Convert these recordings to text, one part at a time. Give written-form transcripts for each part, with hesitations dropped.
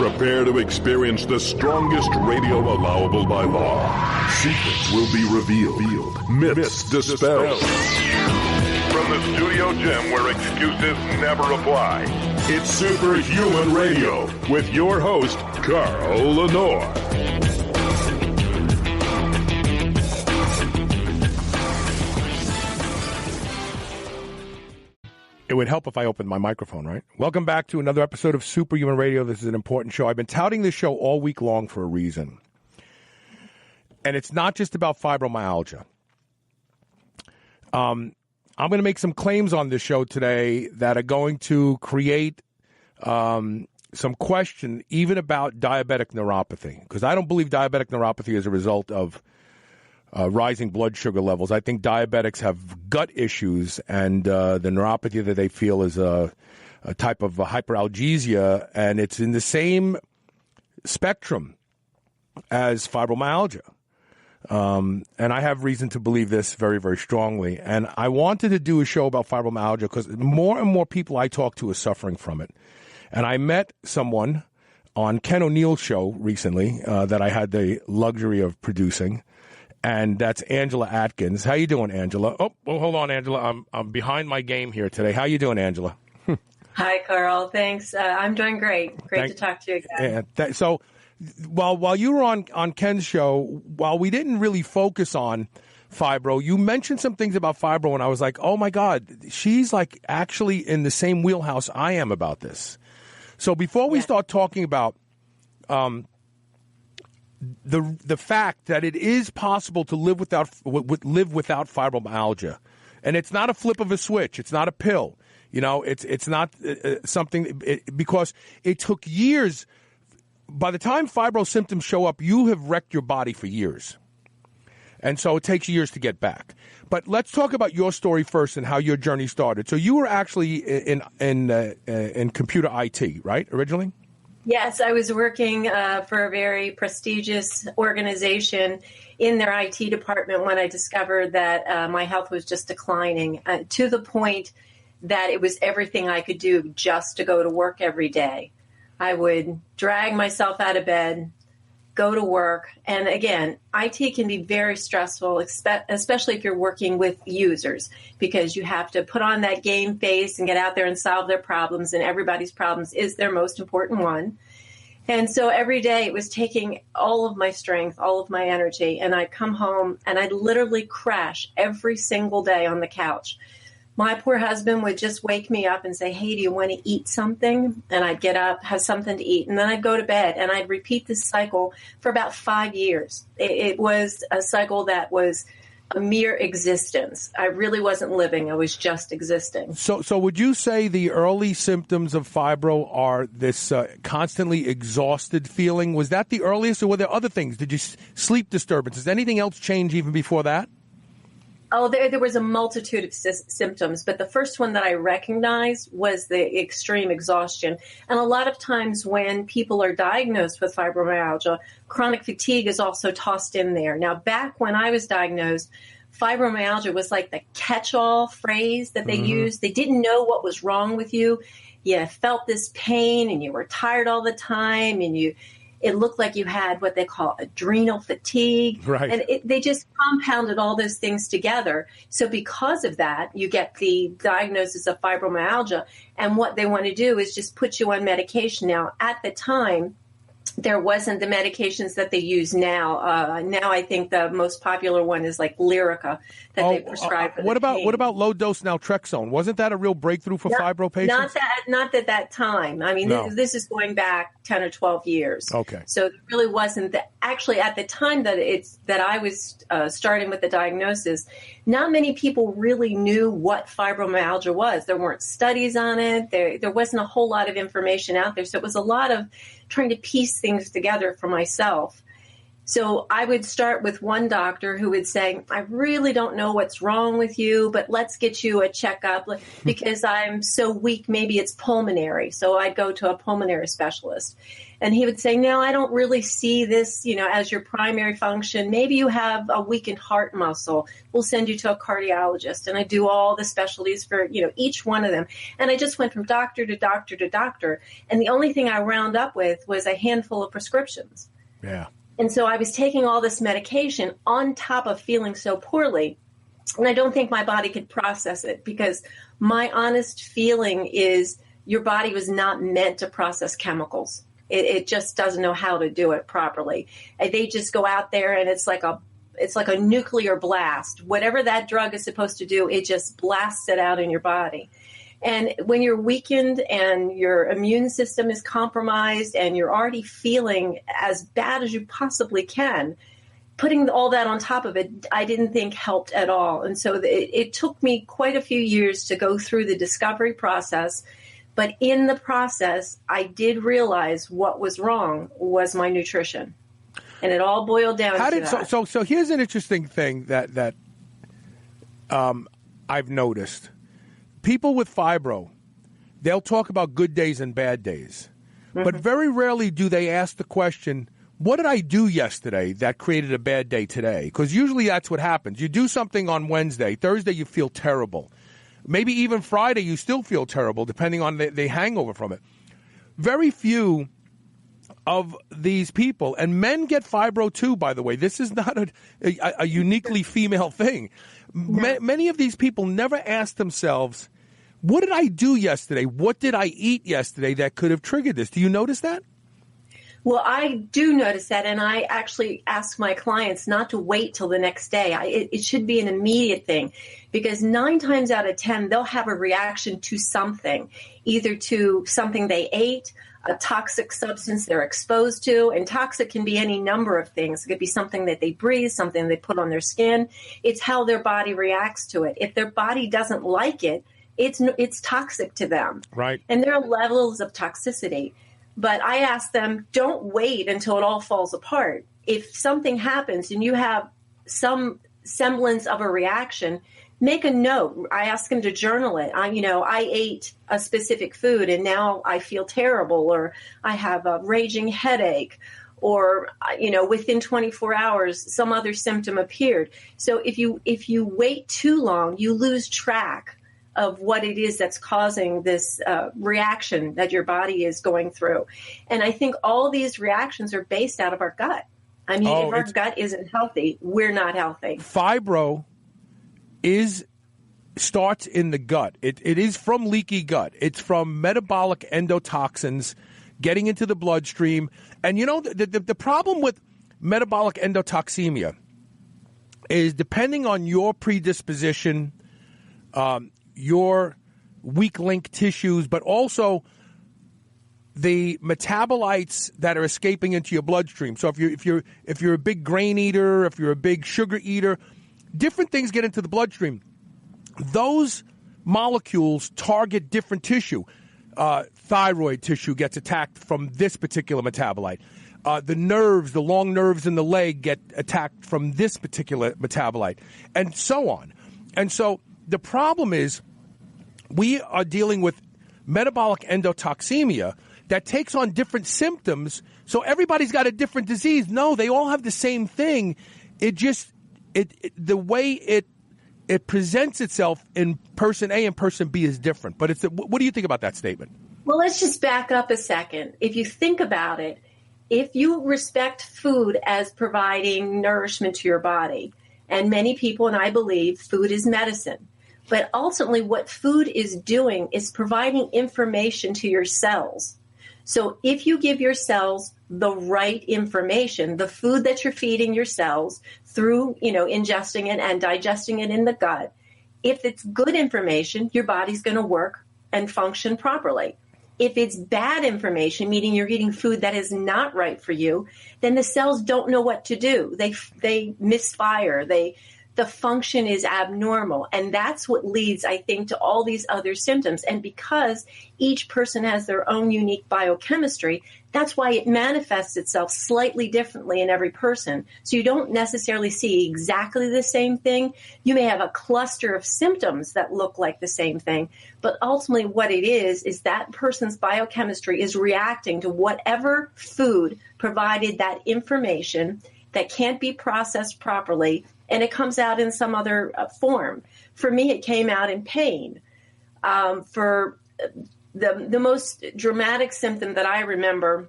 Prepare to experience the strongest radio allowable by law. Secrets will be revealed. Myths dispelled. From the studio gym where excuses never apply, it's Superhuman Radio with your host, Carl Lanore. It would help if I opened my microphone, right? Welcome back to another episode of Superhuman Radio. This is an important show. I've been touting this show all week long for a reason. And it's not just about fibromyalgia. I'm going to make some claims on this show today that are going to create some question even about diabetic neuropathy. Because I don't believe diabetic neuropathy is a result of rising blood sugar levels. I think diabetics have gut issues, and the neuropathy that they feel is a type of hyperalgesia, and it's in the same spectrum as fibromyalgia. And I have reason to believe this very, very strongly. And I wanted to do a show about fibromyalgia because more and more people I talk to are suffering from it. And I met someone on Ken O'Neill's show recently that I had the luxury of producing. And that's Angela Atkins. How you doing, Angela? Oh, well, hold on, Angela. I'm behind my game here today. How you doing, Angela? Hi, Carl. Thanks. I'm doing great. Great to talk to you again. Yeah, so while you were on Ken's show, while we didn't really focus on fibro, you mentioned some things about fibro, and I was like, oh, my God, she's like actually in the same wheelhouse I am about this. So before we start talking about the fact that it is possible to live without fibromyalgia, and it's not a flip of a switch, it's not a pill, it's not something because it took years. By the time fibro symptoms show up, you have wrecked your body for years, and so it takes years to get back. But let's talk about your story first and how your journey started. So you were actually in computer IT, right, originally? Yes, I was working for a very prestigious organization in their IT department when I discovered that my health was just declining to the point that it was everything I could do just to go to work every day. I would drag myself out of bed, go to work. And again, IT can be very stressful, especially if you're working with users, because you have to put on that game face and get out there and solve their problems. And everybody's problems is their most important one. And so every day it was taking all of my strength, all of my energy. And I'd come home and I'd literally crash every single day on the couch. My poor husband would just wake me up and say, hey, do you want to eat something? And I'd get up, have something to eat, and then I'd go to bed. And I'd repeat this cycle for about 5 years. It was a cycle that was a mere existence. I really wasn't living. I was just existing. So would you say the early symptoms of fibro are this constantly exhausted feeling? Was that the earliest, or were there other things? Did you sleep disturbances? Anything else change even before that? Oh, there was a multitude of symptoms, but the first one that I recognized was the extreme exhaustion. And a lot of times when people are diagnosed with fibromyalgia, chronic fatigue is also tossed in there. Now, back when I was diagnosed, fibromyalgia was like the catch-all phrase that they used. They didn't know what was wrong with you. You felt this pain and you were tired all the time, and it looked like you had what they call adrenal fatigue. Right. And they just compounded all those things together. So because of that, you get the diagnosis of fibromyalgia. And what they want to do is just put you on medication. Now, at the time, there wasn't the medications that they use now. Now I think the most popular one is like Lyrica that they prescribe for what the about pain. What about low dose naltrexone? Wasn't that a real breakthrough for fibro patients? Not at that time. I mean, No. this is going back 10 or 12 years. Okay. So it really wasn't that. Actually, at the time that I was starting with the diagnosis, not many people really knew what fibromyalgia was. There weren't studies on it. There wasn't a whole lot of information out there. So it was a lot of trying to piece things together for myself. So I would start with one doctor who would say, I really don't know what's wrong with you, but let's get you a checkup because I'm so weak. Maybe it's pulmonary. So I'd go to a pulmonary specialist. And he would say, no, I don't really see this, as your primary function. Maybe you have a weakened heart muscle. We'll send you to a cardiologist. And I do all the specialties for, each one of them. And I just went from doctor to doctor to doctor. And the only thing I wound up with was a handful of prescriptions. Yeah. And so I was taking all this medication on top of feeling so poorly. And I don't think my body could process it because my honest feeling is your body was not meant to process chemicals. It just doesn't know how to do it properly. And they just go out there and it's like a nuclear blast. Whatever that drug is supposed to do, it just blasts it out in your body. And when you're weakened and your immune system is compromised and you're already feeling as bad as you possibly can, putting all that on top of it, I didn't think helped at all. And so it took me quite a few years to go through the discovery process. But in the process, I did realize what was wrong was my nutrition. And it all boiled down to that. So here's an interesting thing that I've noticed. People with fibro, they'll talk about good days and bad days. Mm-hmm. But very rarely do they ask the question, what did I do yesterday that created a bad day today? Because usually that's what happens. You do something on Wednesday. Thursday, you feel terrible. Maybe even Friday, you still feel terrible, depending on the hangover from it. Very few of these people, and men get fibro too, by the way. This is not a uniquely female thing. Many of these people never ask themselves, what did I do yesterday? What did I eat yesterday that could have triggered this? Do you notice that? Well, I do notice that, and I actually ask my clients not to wait till the next day. It should be an immediate thing, because 9 times out of 10, they'll have a reaction to something, either to something they ate, a toxic substance they're exposed to, and toxic can be any number of things. It could be something that they breathe, something they put on their skin. It's how their body reacts to it. If their body doesn't like it, it's toxic to them. Right. And there are levels of toxicity. But I ask them, don't wait until it all falls apart. If something happens and you have some semblance of a reaction, make a note. I ask them to journal it. I ate a specific food and now I feel terrible, or I have a raging headache, or, within 24 hours, some other symptom appeared. So if you wait too long, you lose track of what it is that's causing this reaction that your body is going through. And I think all these reactions are based out of our gut. I mean, if our gut isn't healthy, we're not healthy. Fibro starts in the gut. It is from leaky gut. It's from metabolic endotoxins getting into the bloodstream. And the problem with metabolic endotoxemia is, depending on your predisposition, your weak link tissues, but also the metabolites that are escaping into your bloodstream. So if you're a big grain eater, if you're a big sugar eater, different things get into the bloodstream. Those molecules target different tissue. Thyroid tissue gets attacked from this particular metabolite. The long nerves in the leg get attacked from this particular metabolite, and so on. And so the problem is, we are dealing with metabolic endotoxemia that takes on different symptoms. So everybody's got a different disease. No, they all have the same thing. The way it presents itself in person A and person B is different. But what do you think about that statement? Well, let's just back up a second. If you think about it, if you respect food as providing nourishment to your body, and many people, and I believe, food is medicine. But ultimately, what food is doing is providing information to your cells. So if you give your cells the right information, the food that you're feeding your cells through, ingesting it and digesting it in the gut, if it's good information, your body's going to work and function properly. If it's bad information, meaning you're eating food that is not right for you, then the cells don't know what to do. They misfire. the function is abnormal. And that's what leads, I think, to all these other symptoms. And because each person has their own unique biochemistry, that's why it manifests itself slightly differently in every person. So you don't necessarily see exactly the same thing. You may have a cluster of symptoms that look like the same thing, but ultimately what it is that person's biochemistry is reacting to whatever food provided that information that can't be processed properly, and it comes out in some other form. For me, it came out in pain. For the most dramatic symptom that I remember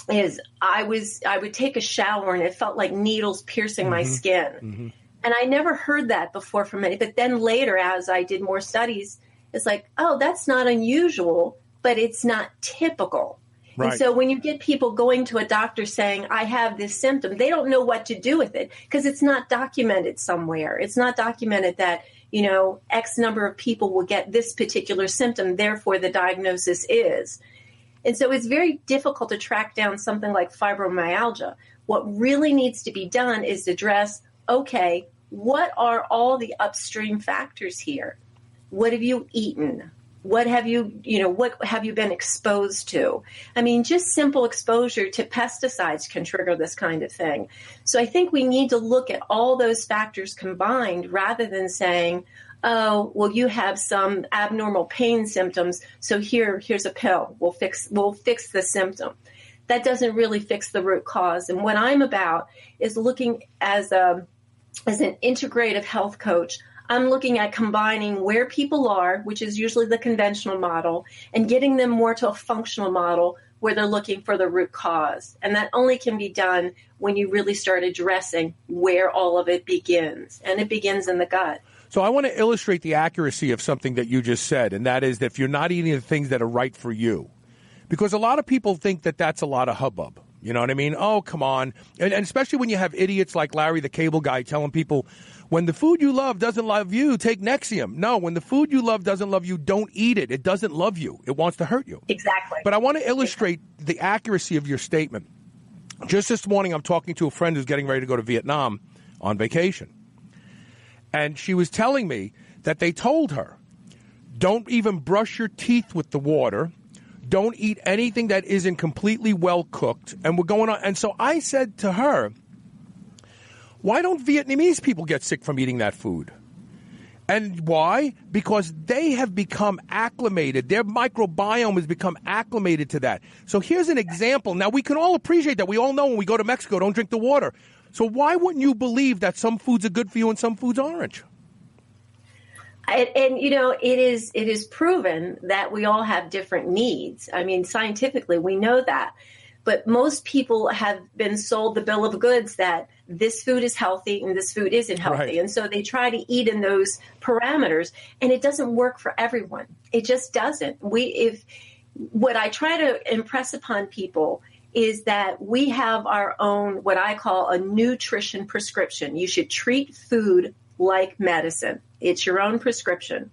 is I would take a shower and it felt like needles piercing my skin. Mm-hmm. And I never heard that before from any, but then later as I did more studies, it's like, oh, that's not unusual, but it's not typical. Right. And so when you get people going to a doctor saying, I have this symptom, they don't know what to do with it because it's not documented somewhere. It's not documented that, X number of people will get this particular symptom, therefore the diagnosis is. And so it's very difficult to track down something like fibromyalgia. What really needs to be done is address, okay, what are all the upstream factors here? What have you eaten? What have you been exposed to? I mean, just simple exposure to pesticides can trigger this kind of thing. So I think we need to look at all those factors combined rather than saying, oh, well, you have some abnormal pain symptoms, so here's a pill. We'll fix the symptom. That doesn't really fix the root cause. And what I'm about is looking as an integrative health coach. I'm looking at combining where people are, which is usually the conventional model, and getting them more to a functional model where they're looking for the root cause. And that only can be done when you really start addressing where all of it begins. And it begins in the gut. So I want to illustrate the accuracy of something that you just said, and that is that if you're not eating the things that are right for you, because a lot of people think that that's a lot of hubbub. You know what I mean? Oh, come on. And especially when you have idiots like Larry, the cable guy, telling people, when the food you love doesn't love you, take Nexium. No, when the food you love doesn't love you, don't eat it. It doesn't love you. It wants to hurt you. Exactly. But I want to illustrate the accuracy of your statement. Just this morning, I'm talking to a friend who's getting ready to go to Vietnam on vacation. And she was telling me that they told her, don't even brush your teeth with the water. Don't eat anything that isn't completely well cooked. And we're going on. And so I said to her, why don't Vietnamese people get sick from eating that food? And why? Because they have become acclimated. Their microbiome has become acclimated to that. So here's an example. Now, we can all appreciate that. We all know when we go to Mexico, don't drink the water. So why wouldn't you believe that some foods are good for you and some foods aren't? It is proven that we all have different needs. I mean, scientifically, we know that. But most people have been sold the bill of goods that this food is healthy and this food isn't healthy. Right. And so they try to eat in those parameters, and it doesn't work for everyone. It just doesn't. What I try to impress upon people is that we have our own, what I call a New-Trition Prescription. You should treat food like medicine. It's your own prescription.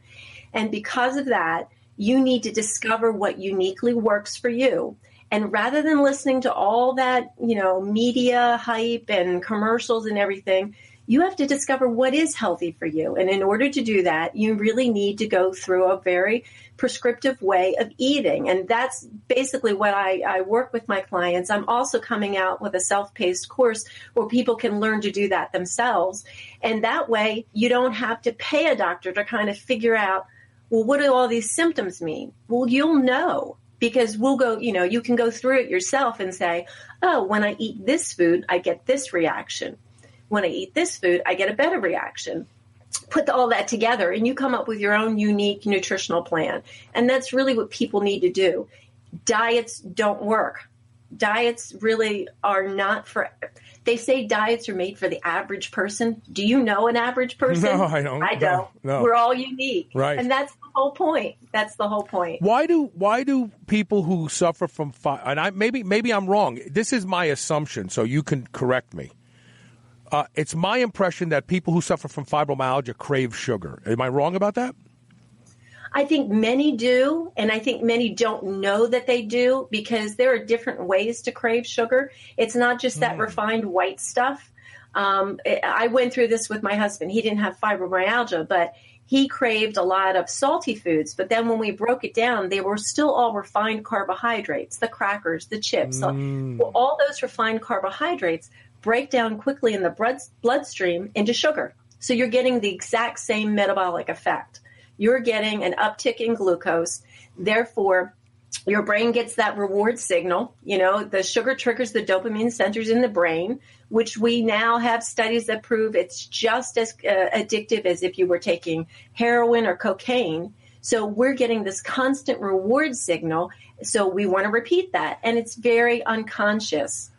And because of that, you need to discover what uniquely works for you. And rather than listening to all that, media hype and commercials and everything, you have to discover what is healthy for you. And in order to do that, you really need to go through a very prescriptive way of eating. And that's basically what I work with my clients. I'm also coming out with a self-paced course where people can learn to do that themselves. And that way, you don't have to pay a doctor to kind of figure out, well, what do all these symptoms mean? Well, you'll know. Because we'll go, you can go through it yourself and say, oh, when I eat this food, I get this reaction. When I eat this food, I get a better reaction. Put all that together and you come up with your own unique nutritional plan. And that's really what people need to do. Diets don't work. Diets really are not for, they say diets are made for the average person. Do you know an average person? No, I don't. I don't. No. We're all unique. Right. And that's the whole point. That's the whole point. Why do people who suffer from, and maybe I'm wrong. This is my assumption, so you can correct me. It's my impression that people who suffer from fibromyalgia crave sugar. Am I wrong about that? I think many do, and I think many don't know that they do because there are different ways to crave sugar. It's not just that refined white stuff. I went through this with my husband. He didn't have fibromyalgia, but he craved a lot of salty foods. But then when we broke it down, they were still all refined carbohydrates, the crackers, the chips. Well, all those refined carbohydrates break down quickly in the bloodstream into sugar. So you're getting the exact same metabolic effect. You're getting an uptick in glucose. Therefore, your brain gets that reward signal. You know, the sugar triggers the dopamine centers in the brain, which we now have studies that prove it's just as addictive as if you were taking heroin or cocaine. So we're getting this constant reward signal. So we want to repeat that. And it's very unconscious.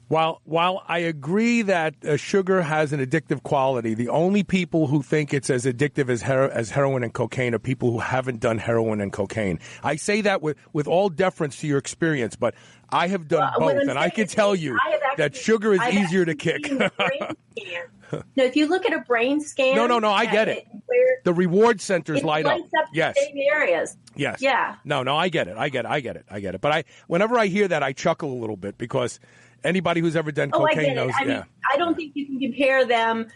While I agree that sugar has an addictive quality, the only people who think it's as addictive as heroin and cocaine are people who haven't done heroin and cocaine. I say that with all deference to your experience, but I have done both, and I can tell you that sugar is easier to kick. No, if you look at a brain scan. No, I get it. The reward centers light up. Yes. The same areas. Yes. Yeah. No, I get it. But whenever I hear that, I chuckle a little bit because anybody who's ever done cocaine knows. I mean, I don't think you can compare them,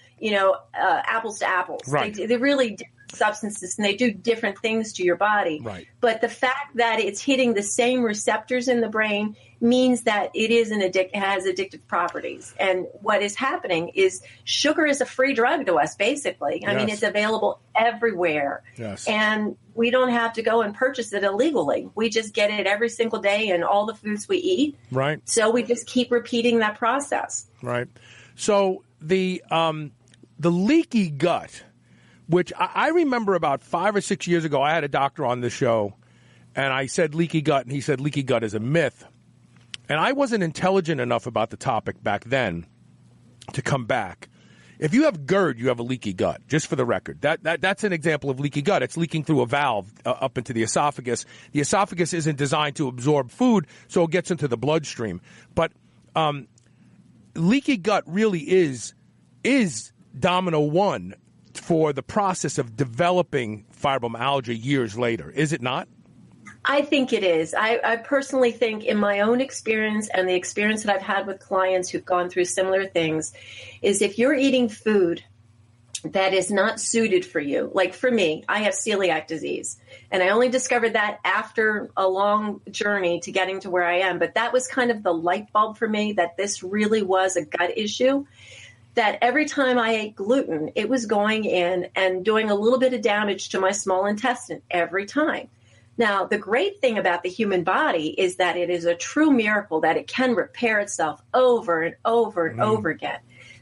apples to apples. Right. They're really different substances, and they do different things to your body. Right. But the fact that it's hitting the same receptors in the brain means that it is has addictive properties. And what is happening is sugar is a free drug to us, basically. I mean, it's available everywhere. Yes. And we don't have to go and purchase it illegally. We just get it every single day in all the foods we eat. Right. So we just keep repeating that process. Right. So the leaky gut, which I remember about 5 or 6 years ago, I had a doctor on the show, and I said leaky gut, and he said leaky gut is a myth. And I wasn't intelligent enough about the topic back then to come back. If you have GERD, you have a leaky gut, just for the record. That's an example of leaky gut. It's leaking through a valve up into the esophagus. The esophagus isn't designed to absorb food, so it gets into the bloodstream. But leaky gut really is domino one for the process of developing fibromyalgia years later, is it not? I think it is. I personally think, in my own experience and the experience that I've had with clients who've gone through similar things, is if you're eating food that is not suited for you, like for me, I have celiac disease, and I only discovered that after a long journey to getting to where I am. But that was kind of the light bulb for me that this really was a gut issue. That every time I ate gluten, it was going in and doing a little bit of damage to my small intestine every time. Now, the great thing about the human body is that it is a true miracle that it can repair itself over and over and over again.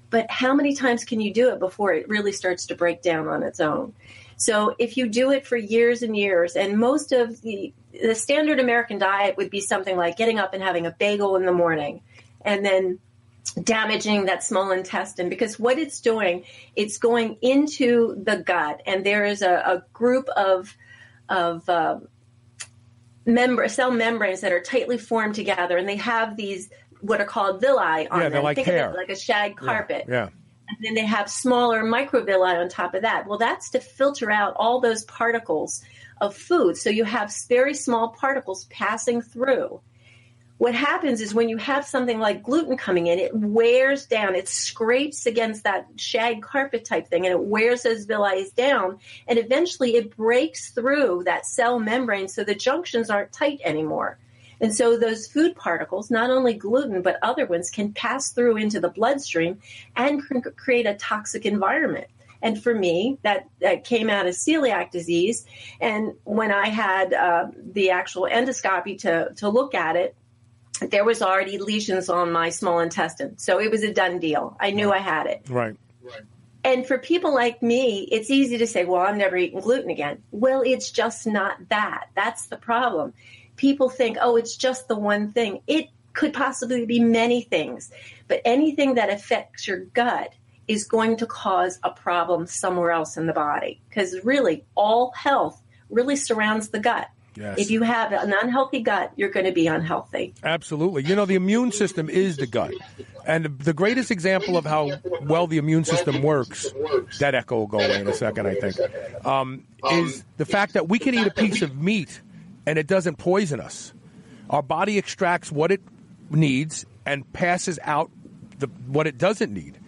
But how many times can you do it before it really starts to break down on its own? So if you do it for years and years, and most of the standard American diet would be something like getting up and having a bagel in the morning and then damaging that small intestine, because what it's doing, it's going into the gut, and there is a group of cell membranes that are tightly formed together, and they have these what are called villi on them. They're like Think hair. of it like a shag carpet. Yeah. And then they have smaller microvilli on top of that. Well, that's to filter out all those particles of food. So you have very small particles passing through. What happens is when you have something like gluten coming in, it wears down, it scrapes against that shag carpet type thing, and it wears those villi down, and eventually it breaks through that cell membrane so the junctions aren't tight anymore. And so those food particles, not only gluten, but other ones, can pass through into the bloodstream and create a toxic environment. And for me, that came out as celiac disease. And when I had the actual endoscopy to look at it, there was already lesions on my small intestine. So it was a done deal. I knew I had it. Right. And for people like me, it's easy to say, well, I'm never eating gluten again. Well, it's just not that. That's the problem. People think, oh, it's just the one thing. It could possibly be many things. But anything that affects your gut is going to cause a problem somewhere else in the body. Because really, all health really surrounds the gut. Yes. If you have an unhealthy gut, you're going to be unhealthy. Absolutely. You know, the immune system is the gut. And the greatest example of how well the immune system works, that echo will go away in a second, I think, is the fact that we can eat a piece of meat and it doesn't poison us. Our body extracts what it needs and passes out what it doesn't need.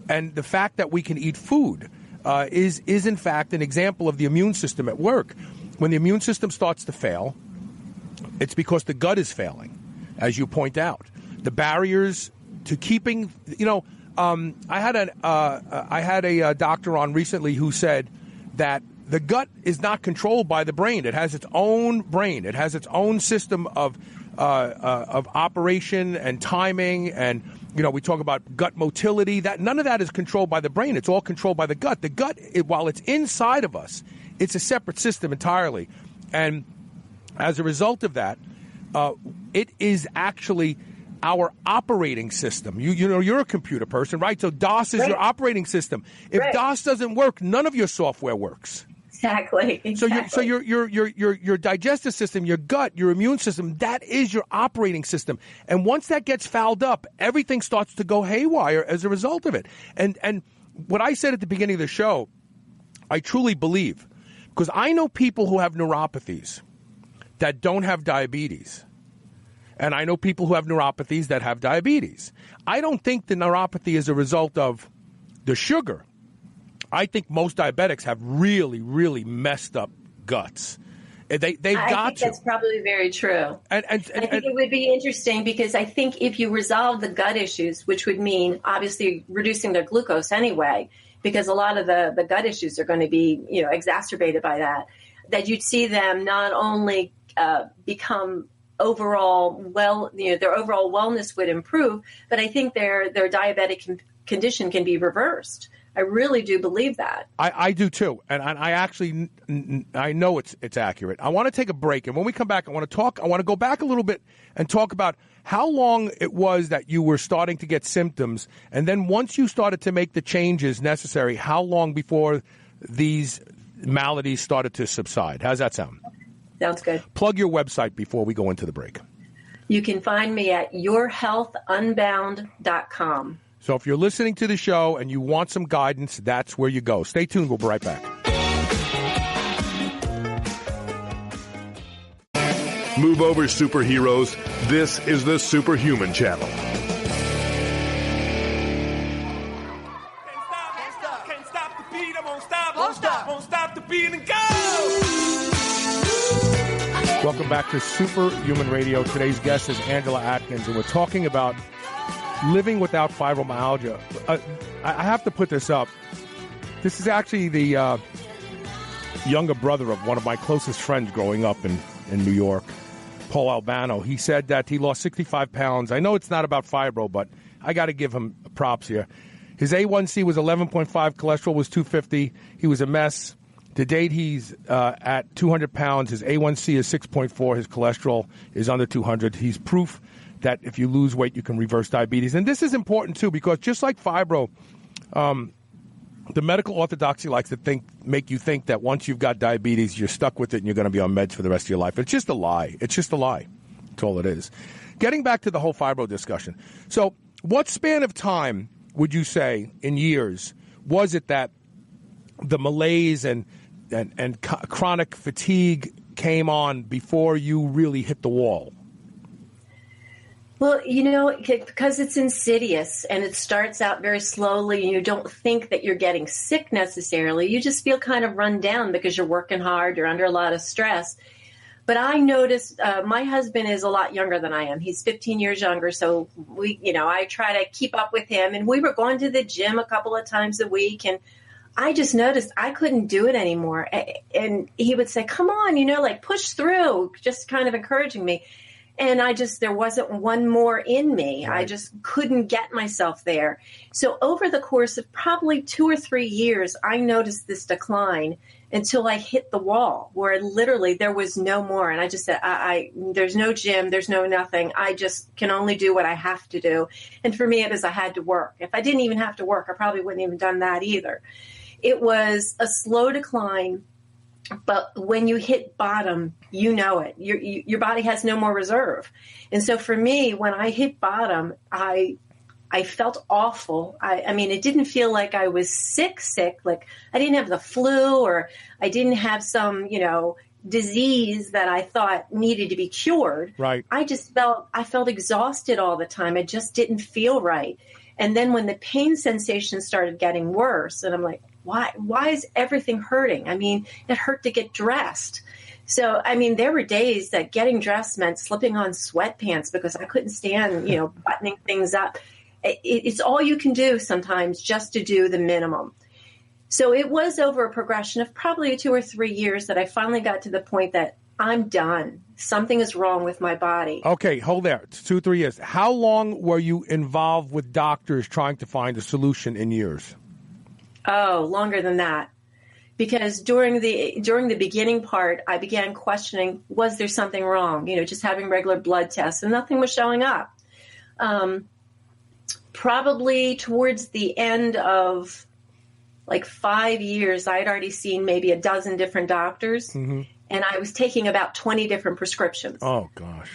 And the fact that we can eat food is in fact an example of the immune system at work. When the immune system starts to fail, it's because the gut is failing, as you point out. The barriers to keeping, I had a doctor on recently who said that the gut is not controlled by the brain. It has its own brain. It has its own system of operation and timing, and we talk about gut motility. That none of that is controlled by the brain. It's all controlled by the gut. The gut, while it's inside of us, it's a separate system entirely, and as a result of that, it is actually our operating system. You're a computer person, right? So DOS is your operating system. If DOS doesn't work, none of your software works. Exactly. So your digestive system, your gut, your immune system, that is your operating system. And once that gets fouled up, everything starts to go haywire as a result of it. And what I said at the beginning of the show, I truly believe, because I know people who have neuropathies that don't have diabetes. And I know people who have neuropathies that have diabetes. I don't think the neuropathy is a result of the sugar. I think most diabetics have really, really messed up guts. They've got to. I think that's probably very true. And I think it would be interesting because I think if you resolve the gut issues, which would mean obviously reducing their glucose anyway, because a lot of the gut issues are going to be exacerbated by that you'd see them not only become overall their overall wellness would improve, but I think their diabetic condition can be reversed. I really do believe that. I do too, and I actually I know it's accurate. I want to take a break, and when we come back, I want to go back a little bit and talk about how long it was that you were starting to get symptoms, and then once you started to make the changes necessary, how long before these maladies started to subside. How's that sound? Sounds good. Plug your website before we go into the break. You can find me at yourhealthunbound.com. So if you're listening to the show and you want some guidance, that's where you go. Stay tuned. We'll be right back. Move over, superheroes. This is the Superhuman Channel. Can't stop the beat. I won't stop the beat and go. Welcome back to Superhuman Radio. Today's guest is Angela Atkins, and we're talking about living without fibromyalgia. I have to put this up. This is actually the younger brother of one of my closest friends growing up in New York, Paul Albano. He said that he lost 65 pounds. I know it's not about fibro, but I got to give him props here. His A1C was 11.5. Cholesterol was 250. He was a mess. To date, he's at 200 pounds. His A1C is 6.4. His cholesterol is under 200. He's proof that if you lose weight, you can reverse diabetes. And this is important, too, because just like fibro, the medical orthodoxy likes to make you think that once you've got diabetes, you're stuck with it and you're going to be on meds for the rest of your life. It's just a lie. It's just a lie. That's all it is. Getting back to the whole fibro discussion. So what span of time would you say in years was it that the malaise and chronic fatigue came on before you really hit the wall? Well, because it's insidious and it starts out very slowly and you don't think that you're getting sick necessarily. You just feel kind of run down because you're working hard, you're under a lot of stress. But I noticed my husband is a lot younger than I am. He's 15 years younger. So I try to keep up with him. And we were going to the gym a couple of times a week. And I just noticed I couldn't do it anymore. And he would say, come on, push through, just kind of encouraging me. And there wasn't one more in me. Right. I just couldn't get myself there. So over the course of probably 2 or 3 years, I noticed this decline until I hit the wall where literally there was no more. And I just said, there's no gym, there's no nothing. I just can only do what I have to do. And for me, it was I had to work. If I didn't even have to work, I probably wouldn't even done that either. It was a slow decline. But when you hit bottom, you know it. Your body has no more reserve. And so for me, when I hit bottom, I felt awful. I mean, it didn't feel like I was sick, like I didn't have the flu or I didn't have some, disease that I thought needed to be cured. Right. I felt exhausted all the time. I just didn't feel right. And then when the pain sensation started getting worse, and I'm like, why is everything hurting? I mean, it hurt to get dressed. So, I mean, there were days that getting dressed meant slipping on sweatpants because I couldn't stand, buttoning things up. It's all you can do sometimes just to do the minimum. So it was over a progression of probably 2 or 3 years that I finally got to the point that I'm done. Something is wrong with my body. Okay, hold there. It's 2 or 3 years. How long were you involved with doctors trying to find a solution in years? Oh, longer than that. Because during the beginning part, I began questioning, was there something wrong? Just having regular blood tests, and nothing was showing up. Probably towards the end of like 5 years, I had already seen maybe a dozen different doctors, and I was taking about 20 different prescriptions. Oh, gosh.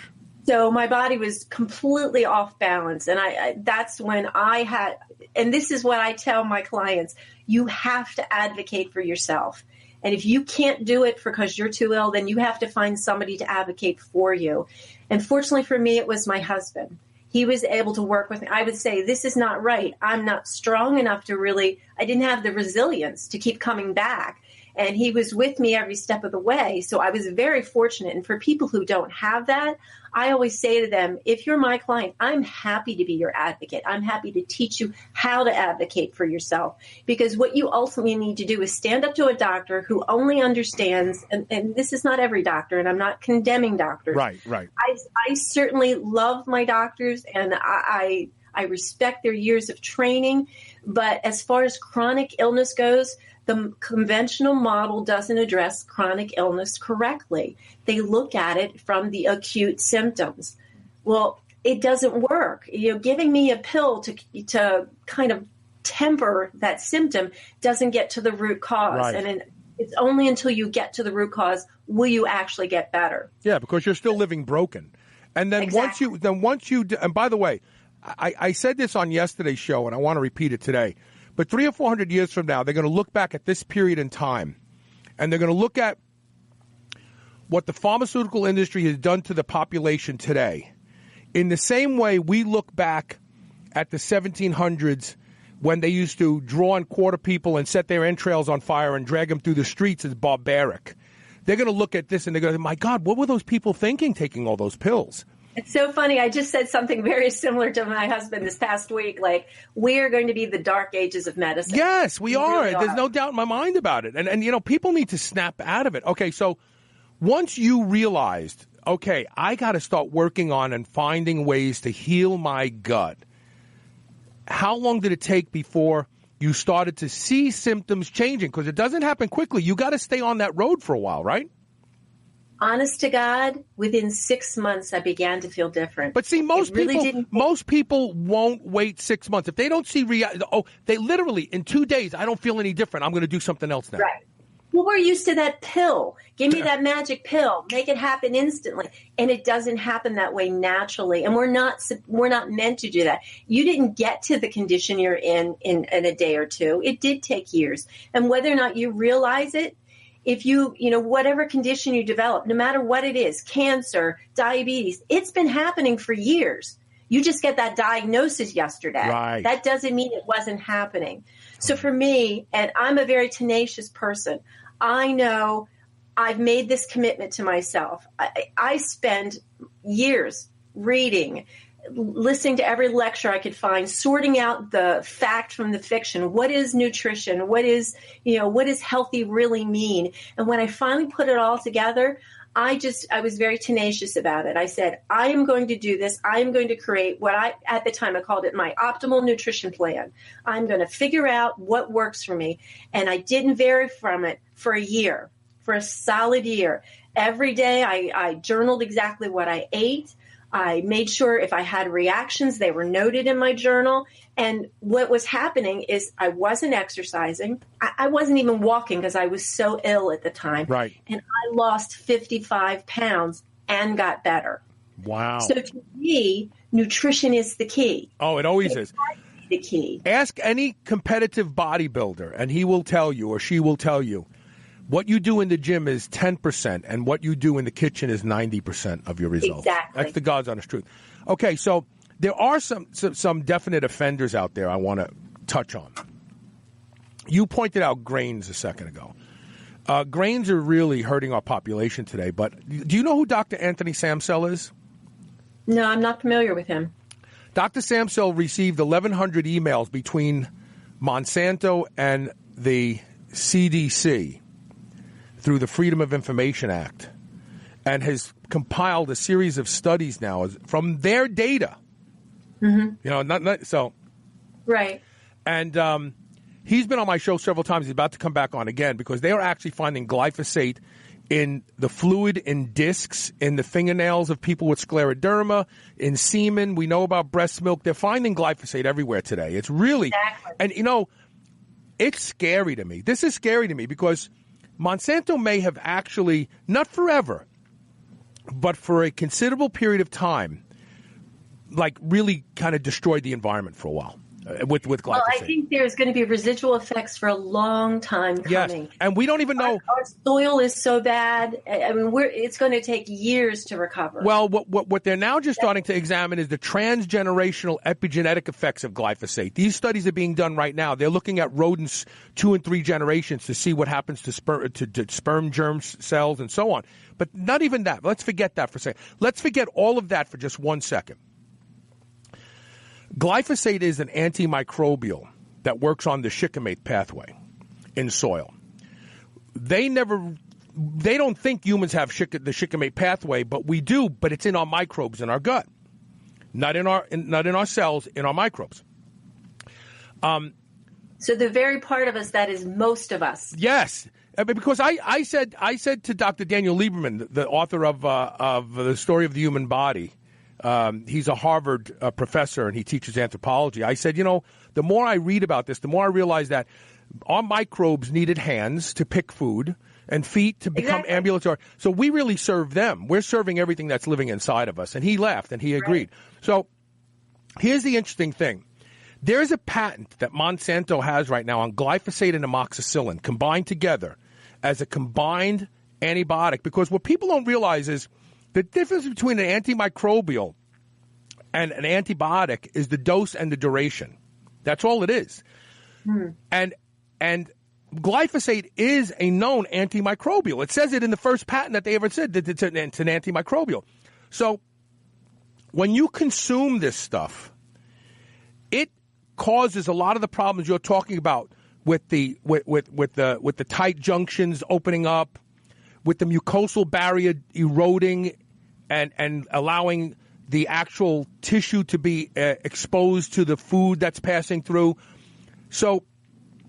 So my body was completely off balance. And that's when I had, and this is what I tell my clients, you have to advocate for yourself. And if you can't do it because you're too ill, then you have to find somebody to advocate for you. And fortunately for me, it was my husband. He was able to work with me. I would say, this is not right. I'm not strong enough to I didn't have the resilience to keep coming back. And he was with me every step of the way. So I was very fortunate. And for people who don't have that, I always say to them, if you're my client, I'm happy to be your advocate. I'm happy to teach you how to advocate for yourself. Because what you ultimately need to do is stand up to a doctor who only understands, and this is not every doctor, and I'm not condemning doctors. Right. I certainly love my doctors, and I respect their years of training. But as far as chronic illness goes, the conventional model doesn't address chronic illness correctly. They look at it from the acute symptoms. Well, it doesn't work. Giving me a pill to kind of temper that symptom doesn't get to the root cause. Right. And it's only until you get to the root cause will you actually get better. Yeah, because you're still living broken. And then Exactly. once you, and by the way, I said this on yesterday's show, and I want to repeat it today. But 300 or 400 years from now, they're going to look back at this period in time, and they're going to look at what the pharmaceutical industry has done to the population today. In the same way we look back at the 1700s when they used to draw and quarter people and set their entrails on fire and drag them through the streets as barbaric. They're going to look at this and they're going to say, my God, what were those people thinking taking all those pills? It's so funny. I just said something very similar to my husband this past week. Like, we are going to be the dark ages of medicine. Yes, we are. Really There's no doubt in my mind about it. And people need to snap out of it. Okay, so once you realized, okay, I got to start working on and finding ways to heal my gut, how long did it take before you started to see symptoms changing? Because it doesn't happen quickly. You got to stay on that road for a while, right? Honest to God, within 6 months, I began to feel different. But see, most people won't wait 6 months. If they don't see they literally, in 2 days, I don't feel any different. I'm going to do something else now. Right. Well, we're used to that pill. Give me that magic pill. Make it happen instantly. And it doesn't happen that way naturally. And we're not meant to do that. You didn't get to the condition you're in a day or two. It did take years. And whether or not you realize it, if whatever condition you develop, no matter what it is, cancer, diabetes, it's been happening for years. You just get that diagnosis yesterday. Right. That doesn't mean it wasn't happening. So for me, and I'm a very tenacious person, I know I've made this commitment to myself. I spend years reading, listening to every lecture I could find, sorting out the fact from the fiction. What is nutrition? What does healthy really mean? And when I finally put it all together, I was very tenacious about it. I said, I am going to do this. I am going to create at the time I called it my optimal nutrition plan. I'm going to figure out what works for me. And I didn't vary from it for a solid year. Every day I journaled exactly what I ate. I made sure if I had reactions, they were noted in my journal. And what was happening is I wasn't exercising. I wasn't even walking because I was so ill at the time. Right. And I lost 55 pounds and got better. Wow. So to me, nutrition is the key. Oh, it always is. The key. Ask any competitive bodybuilder, and he will tell you or she will tell you, what you do in the gym is 10%, and what you do in the kitchen is 90% of your results. Exactly. That's the God's honest truth. Okay, so there are some definite offenders out there I want to touch on. You pointed out grains a second ago. Grains are really hurting our population today, but do you know who Dr. Anthony Samsel is? No, I'm not familiar with him. Dr. Samsel received 1,100 emails between Monsanto and the CDC through the Freedom of Information Act, and has compiled a series of studies now from their data. Mm-hmm. You know, right. And he's been on my show several times. He's about to come back on again because they are actually finding glyphosate in the fluid in discs, in the fingernails of people with scleroderma, in semen. We know about breast milk. They're finding glyphosate everywhere today. It's really, and you know, it's scary to me. This is scary to me because Monsanto may have actually, not forever, but for a considerable period of time, like really kind of destroyed the environment for a while. With glyphosate. Well, I think there's going to be residual effects for a long time coming. Yes, and we don't even know. Our soil is so bad. I mean, it's going to take years to recover. Well, what they're now just starting to examine is the transgenerational epigenetic effects of glyphosate. These studies are being done right now. They're looking at rodents 2 and 3 generations to see what happens to sperm germ cells and so on. But not even that. Let's forget that for a second. Let's forget all of that for just 1 second. Glyphosate is an antimicrobial that works on the shikimate pathway in soil. They don't think humans have the shikimate pathway, but we do. But it's in our microbes in our gut, not in our cells, in our microbes. So the very part of us that is most of us. Yes, because I said to Dr. Daniel Lieberman, the author of The Story of the Human Body. He's a Harvard professor, and he teaches anthropology. I said, you know, the more I read about this, the more I realize that our microbes needed hands to pick food and feet to become ambulatory. So we really serve them. We're serving everything that's living inside of us. And he laughed, and he agreed. Right. So here's the interesting thing. There's a patent that Monsanto has right now on glyphosate and amoxicillin combined together as a combined antibiotic, because what people don't realize is the difference between an antimicrobial and an antibiotic is the dose and the duration. That's all it is. And glyphosate is a known antimicrobial. It says it in the first patent that they ever said that it's an antimicrobial. So when you consume this stuff, it causes a lot of the problems you're talking about with the tight junctions opening up, with the mucosal barrier eroding and allowing the actual tissue to be exposed to the food that's passing through. So,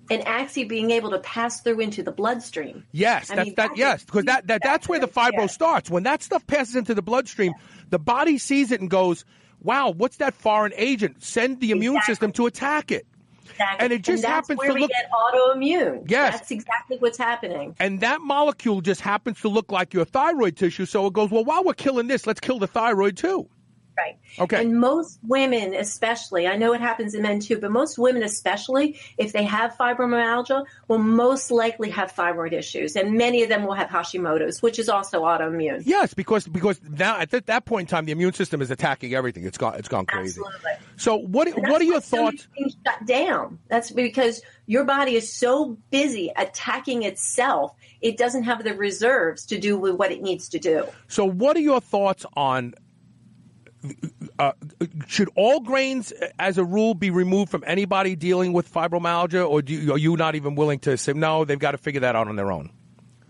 and actually being able to pass through into the bloodstream. Yes, because that's where the fibro starts. When that stuff passes into the bloodstream, the body sees it and goes, wow, what's that foreign agent? Send the immune system to attack it. Exactly. And it just happens to look. Get autoimmune. Yes, that's exactly what's happening. And that molecule just happens to look like your thyroid tissue. So it goes, well, while we're killing this, let's kill the thyroid too. Right. Okay. And most women, especially, I know it happens in men too, but most women, especially if they have fibromyalgia, will most likely have thyroid issues, and many of them will have Hashimoto's, which is also autoimmune. Yes, because now at that point in time, the immune system is attacking everything. It's gone crazy. Absolutely. So what are your thoughts? Things shut down. That's because your body is so busy attacking itself, it doesn't have the reserves to do with what it needs to do. So what are your thoughts on? Should all grains, as a rule, be removed from anybody dealing with fibromyalgia, or are you not even willing to say, no, they've got to figure that out on their own?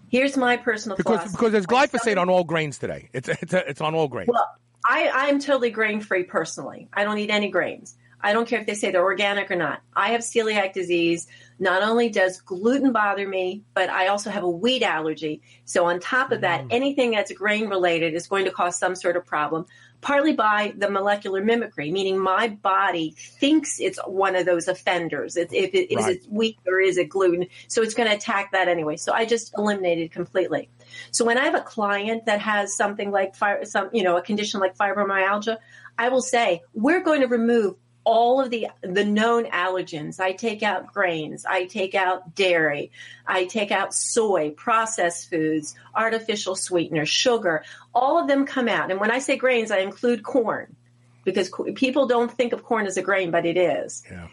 Here's my personal philosophy. Because there's glyphosate on all grains today. It's on all grains. Well, I'm totally grain-free personally. I don't eat any grains. I don't care if they say they're organic or not. I have celiac disease. Not only does gluten bother me, but I also have a wheat allergy. So on top of that, anything that's grain-related is going to cause some sort of problem, partly by the molecular mimicry, meaning my body thinks it's one of those offenders. Is it wheat or is it gluten? So it's going to attack that anyway. So I just eliminated it completely. So when I have a client that has something like a condition like fibromyalgia, I will say, we're going to remove all of the known allergens. I take out grains. I take out dairy. I take out soy, processed foods, artificial sweeteners, sugar. All of them come out. And when I say grains, I include corn. because people don't think of corn as a grain, but it is. Yeah.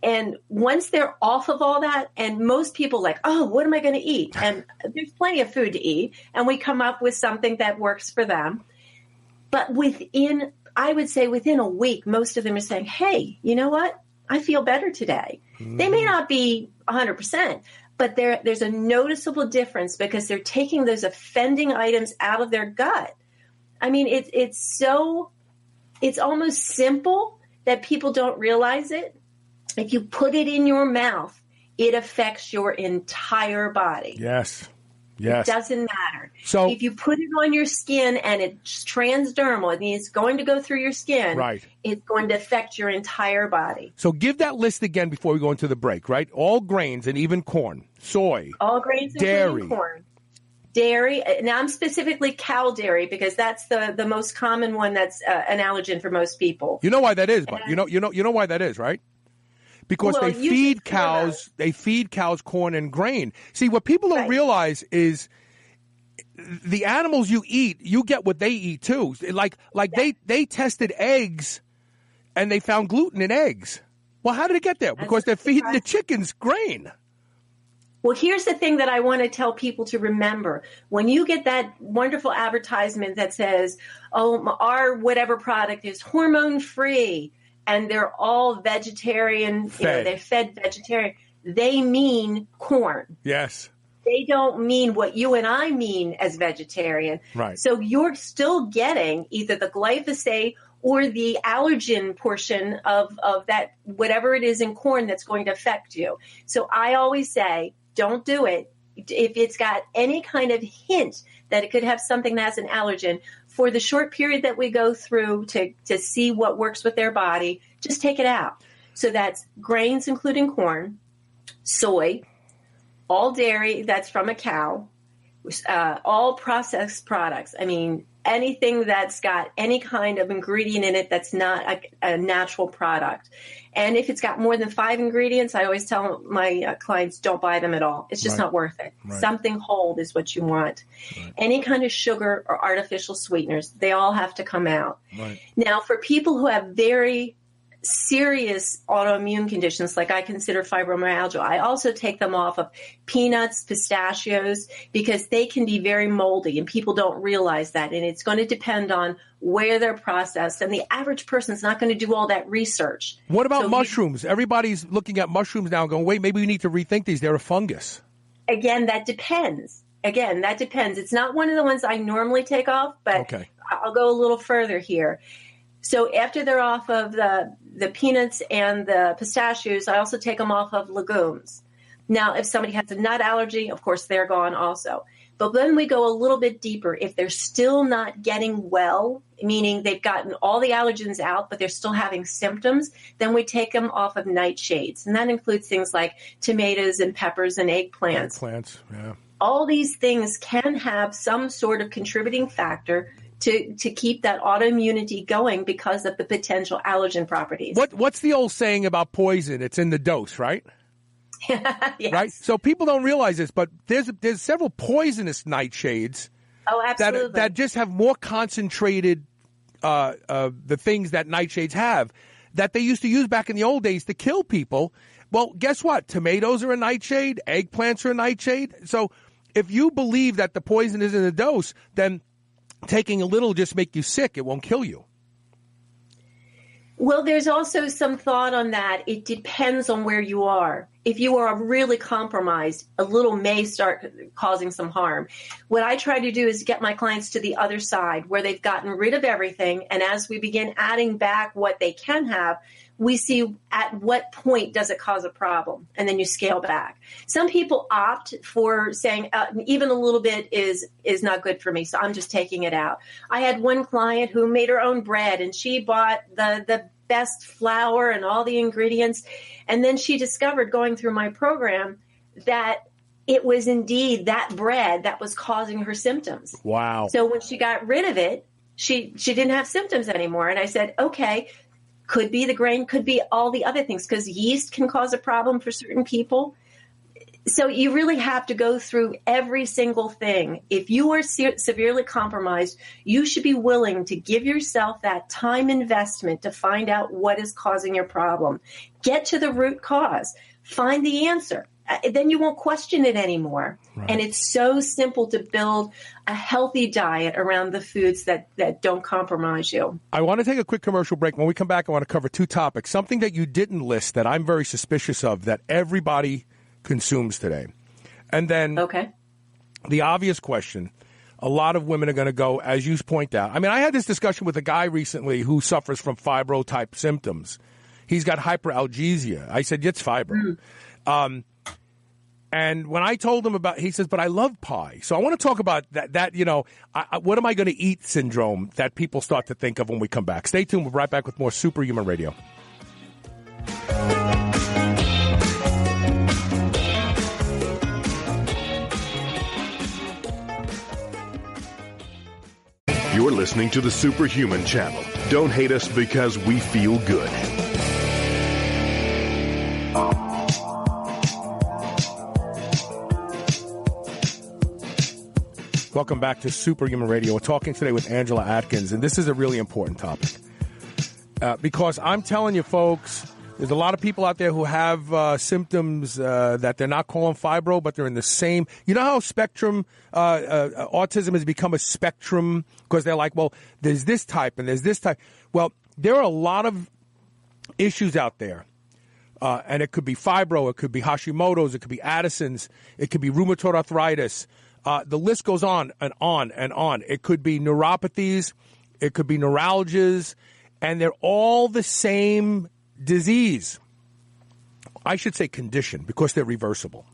And once they're off of all that, and most people like, oh, what am I going to eat? And there's plenty of food to eat, and we come up with something that works for them. But I would say within a week, most of them are saying, hey, you know what? I feel better today. They may not be 100%, but there's a noticeable difference because they're taking those offending items out of their gut. I mean, it's almost simple that people don't realize it. If you put it in your mouth, it affects your entire body. Yes. It doesn't matter. So if you put it on your skin and it's transdermal, it means it's going to go through your skin. Right. It's going to affect your entire body. So give that list again before we go into the break, right? All grains and even corn, soy. All grains dairy. Including corn. Dairy. Now I'm specifically cow dairy because that's the most common one that's an allergen for most people. You know why that is, but you know why that is, right? Because they feed cows corn and grain. See, what people don't realize is the animals you eat, you get what they eat too. Like they tested eggs and they found gluten in eggs. Well, how did it get there? Because they're feeding the chickens grain. Well, here's the thing that I want to tell people to remember. When you get that wonderful advertisement that says, oh, our whatever product is hormone free, and they're all vegetarian, they're fed vegetarian, they mean corn. Yes. They don't mean what you and I mean as vegetarian. Right. So you're still getting either the glyphosate or the allergen portion of that, whatever it is in corn that's going to affect you. So I always say, don't do it. If it's got any kind of hint that it could have something that has an allergen, for the short period that we go through to see what works with their body, just take it out. So that's grains, including corn, soy, all dairy that's from a cow, all processed products. I mean, anything that's got any kind of ingredient in it that's not a natural product. And if it's got more than 5 ingredients, I always tell my clients, don't buy them at all. It's just not worth it. Right. Something whole is what you want. Right. Any kind of sugar or artificial sweeteners, they all have to come out. Right. Now, for people who have very serious autoimmune conditions, like I consider fibromyalgia, I also take them off of peanuts, pistachios, because they can be very moldy and people don't realize that. And it's going to depend on where they're processed. And the average person's not going to do all that research. What about mushrooms? Everybody's looking at mushrooms now and going, wait, maybe we need to rethink these. They're a fungus. Again, that depends. It's not one of the ones I normally take off, but I'll go a little further here. So after they're off of the peanuts and the pistachios, I also take them off of legumes. Now, if somebody has a nut allergy, of course, they're gone also. But then we go a little bit deeper. If they're still not getting well, meaning they've gotten all the allergens out, but they're still having symptoms, then we take them off of nightshades. And that includes things like tomatoes and peppers and eggplants. Eggplants, yeah. All these things can have some sort of contributing factor to keep that autoimmunity going because of the potential allergen properties. What's the old saying about poison? It's in the dose, right? Yes. Right? So people don't realize this, but there's several poisonous nightshades that just have more concentrated the things that nightshades have that they used to use back in the old days to kill people. Well, guess what? Tomatoes are a nightshade. Eggplants are a nightshade. So if you believe that the poison is in the dose, then taking a little just make you sick. It won't kill you. Well, there's also some thought on that. It depends on where you are. If you are really compromised, a little may start causing some harm. What I try to do is get my clients to the other side where they've gotten rid of everything. And as we begin adding back what they can have, we see at what point does it cause a problem, and then you scale back. Some people opt for saying even a little bit is not good for me, so I'm just taking it out. I had one client who made her own bread, and she bought the best flour and all the ingredients, and then she discovered going through my program that it was indeed that bread that was causing her symptoms. Wow. So when she got rid of it, she didn't have symptoms anymore, and I said, okay, could be the grain, could be all the other things, because yeast can cause a problem for certain people. So you really have to go through every single thing. If you are severely compromised, you should be willing to give yourself that time investment to find out what is causing your problem. Get to the root cause. Find the answer. Then you won't question it anymore. Right. And it's so simple to build a healthy diet around the foods that don't compromise you. I want to take a quick commercial break. When we come back, I want to cover two topics. Something that you didn't list that I'm very suspicious of that everybody consumes today. And then the obvious question, a lot of women are going to go, as you point out. I mean, I had this discussion with a guy recently who suffers from fibro-type symptoms. He's got hyperalgesia. I said, it's fibro. And when I told him about, he says, but I love pie. So I want to talk about that what am I going to eat syndrome that people start to think of when we come back. Stay tuned. We'll be right back with more Superhuman Radio. You're listening to the Superhuman Channel. Don't hate us because we feel good. Welcome back to Superhuman Radio. We're talking today with Angela Atkins, and this is a really important topic. Because I'm telling you, folks, there's a lot of people out there who have symptoms that they're not calling fibro, but they're in the same. You know how autism has become a spectrum? Because they're like, well, there's this type and there's this type. Well, there are a lot of issues out there. And it could be fibro, it could be Hashimoto's, it could be Addison's, it could be rheumatoid arthritis. The list goes on and on and on. It could be neuropathies, it could be neuralgias, and they're all the same disease. I should say condition because they're reversible.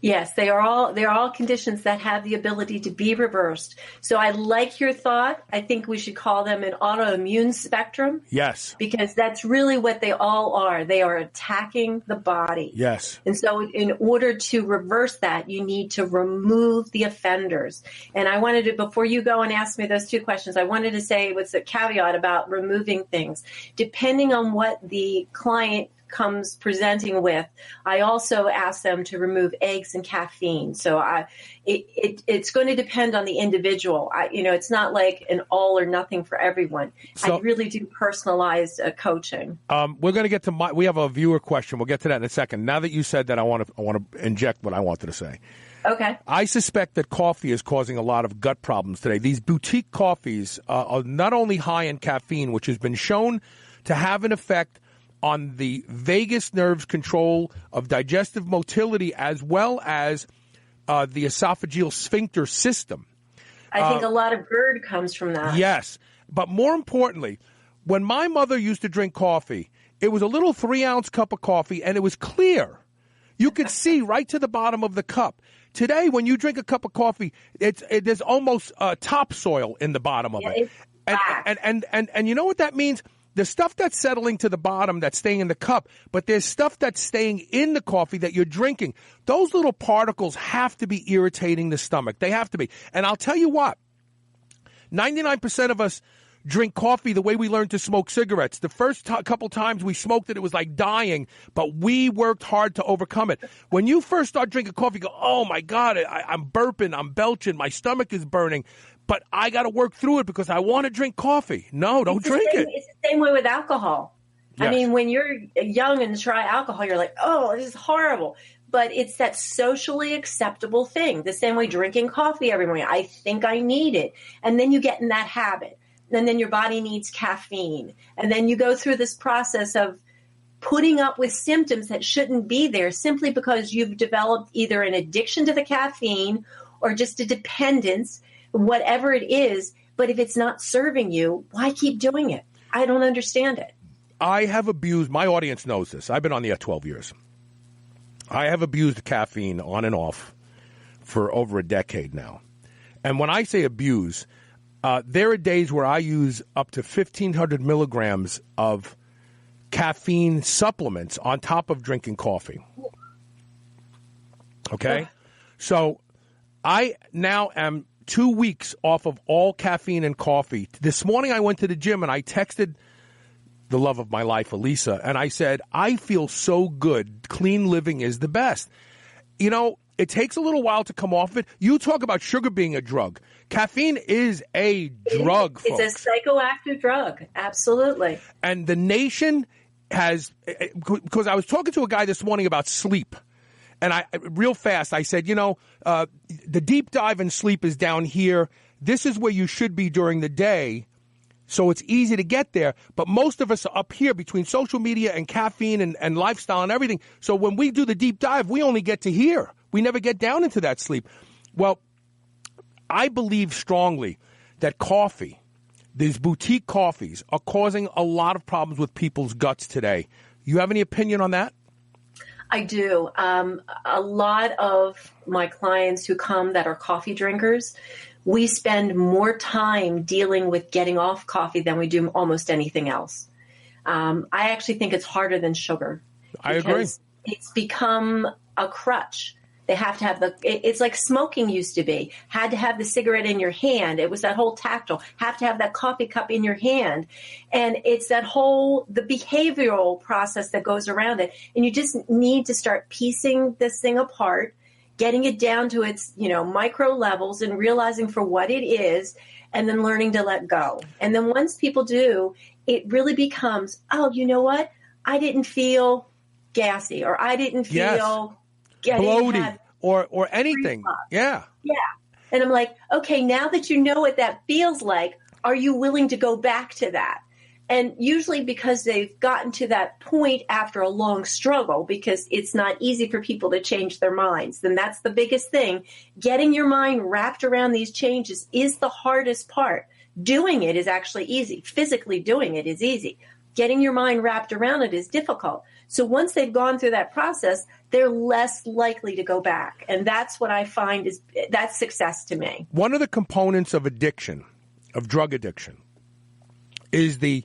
Yes, they are all conditions that have the ability to be reversed. So I like your thought. I think we should call them an autoimmune spectrum. Yes. Because that's really what they all are. They are attacking the body. Yes. And so in order to reverse that, you need to remove the offenders. And I wanted to, before you go and ask me those two questions, I wanted to say what's the caveat about removing things. Depending on what the client comes presenting with, I also ask them to remove eggs and caffeine. So it's going to depend on the individual. It's not like an all or nothing for everyone. So, I really do personalized coaching. We're going to get to we have a viewer question. We'll get to that in a second. Now that you said that, I want to inject what I wanted to say. Okay. I suspect that coffee is causing a lot of gut problems today. These boutique coffees are not only high in caffeine, which has been shown to have an effect on the vagus nerve's control of digestive motility as well as the esophageal sphincter system. I think a lot of GERD comes from that. Yes. But more importantly, when my mother used to drink coffee, it was a little 3-ounce cup of coffee, and it was clear. You could see right to the bottom of the cup. Today, when you drink a cup of coffee, there's almost topsoil in the bottom of it. And you know what that means? There's stuff that's settling to the bottom that's staying in the cup, but there's stuff that's staying in the coffee that you're drinking. Those little particles have to be irritating the stomach. They have to be. And I'll tell you what, 99% of us drink coffee the way we learned to smoke cigarettes. The first couple times we smoked it was like dying, but we worked hard to overcome it. When you first start drinking coffee, you go, oh, my God, I'm burping, I'm belching, my stomach is burning. But I got to work through it because I want to drink coffee. No, don't drink it. It's the same way with alcohol. Yes. I mean, when you're young and try alcohol, you're like, oh, this is horrible. But it's that socially acceptable thing. The same way drinking coffee every morning. I think I need it. And then you get in that habit. And then your body needs caffeine. And then you go through this process of putting up with symptoms that shouldn't be there simply because you've developed either an addiction to the caffeine or just a dependence, whatever it is. But if it's not serving you, why keep doing it? I don't understand it. I have abused, my audience knows this. I've been on the air 12 years. I have abused caffeine on and off for over a decade now. And when I say abuse, there are days where I use up to 1,500 milligrams of caffeine supplements on top of drinking coffee. Okay? So I now am 2 weeks off of all caffeine and coffee. This morning I went to the gym and I texted the love of my life, Elisa, and I said, I feel so good. Clean living is the best. you know, it takes a little while to come off it. You talk about sugar being a drug. Caffeine is a drug, folks. It's a psychoactive drug. Absolutely. And the nation has, because I was talking to a guy this morning about sleep. And real fast, I said, you know, the deep dive in sleep is down here. This is where you should be during the day. So it's easy to get there. But most of us are up here between social media and caffeine and lifestyle and everything. So when we do the deep dive, we only get to here. We never get down into that sleep. Well, I believe strongly that coffee, these boutique coffees, are causing a lot of problems with people's guts today. You have any opinion on that? I do. A lot of my clients who come that are coffee drinkers, we spend more time dealing with getting off coffee than we do almost anything else. I actually think it's harder than sugar. I agree. It's become a crutch. They have to have it's like smoking used to be. Had to have the cigarette in your hand. It was that whole tactile. Have to have that coffee cup in your hand. And it's that the behavioral process that goes around it. And you just need to start piecing this thing apart, getting it down to its, micro levels and realizing for what it is, and then learning to let go. And then once people do, it really becomes, oh, you know what? I didn't feel gassy, or I didn't feel bloated or anything. Yeah. And I'm like, okay, now that you know what that feels like, are you willing to go back to that? And usually because they've gotten to that point after a long struggle, because it's not easy for people to change their minds. Then that's the biggest thing. Getting your mind wrapped around these changes is the hardest part. Doing it is actually easy. Physically doing it is easy. Getting your mind wrapped around it is difficult. So once they've gone through that process, they're less likely to go back. And that's what I find that's success to me. One of the components of addiction, of drug addiction, is the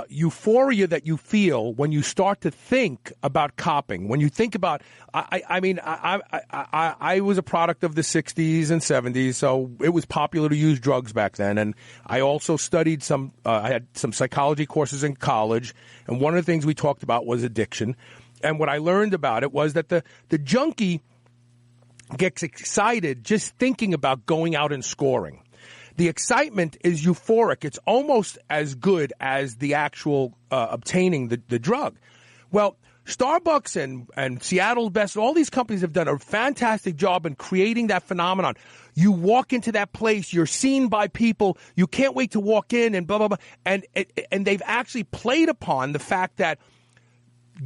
euphoria that you feel when you start to think about copping. When you think about, I was a product of the 60s and 70s, so it was popular to use drugs back then. And I also studied I had some psychology courses in college, and one of the things we talked about was addiction. And what I learned about it was that the junkie gets excited just thinking about going out and scoring. The excitement is euphoric. It's almost as good as the actual obtaining the drug. Well, Starbucks and Seattle's Best, all these companies have done a fantastic job in creating that phenomenon. You walk into that place, you're seen by people, you can't wait to walk in and blah, blah, blah. And they've actually played upon the fact that